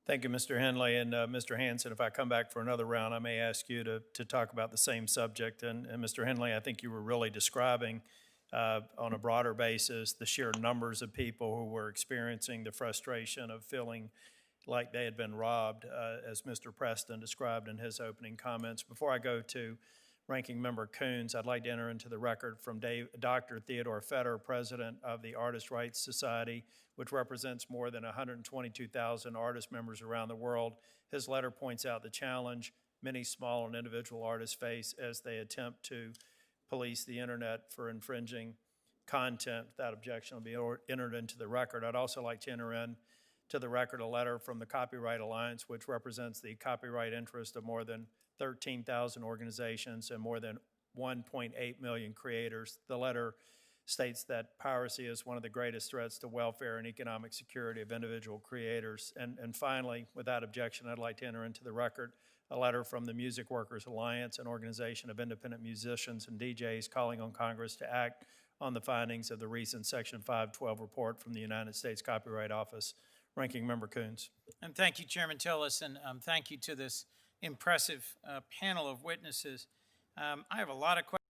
Thank you, Mr. Henley. And Mr. Hanson, if I come back for another round, I may ask you to talk about the same subject. And Mr. Henley, I think you were really describing on a broader basis the sheer numbers of people who were experiencing the frustration of feeling like they had been robbed, as Mr. Preston described in his opening comments. Before I go to Ranking Member Coons, I'd like to enter into the record from Dr. Theodore Fetter, President of the Artist Rights Society, which represents more than 122,000 artist members around the world. His letter points out the challenge many small and individual artists face as they attempt to police the internet for infringing content. That objection will be entered into the record. I'd also like to enter into the record a letter from the Copyright Alliance, which represents the copyright interest of more than 13,000 organizations and more than 1.8 million creators. The letter states that piracy is one of the greatest threats to welfare and economic security of individual creators. And finally, without objection, I'd like to enter into the record a letter from the Music Workers Alliance, an organization of independent musicians and DJs, calling on Congress to act on the findings of the recent Section 512 report from the United States Copyright Office. Ranking Member Coons. And thank you, Chairman Tillis, and thank you to this impressive panel of witnesses. I have a lot of questions.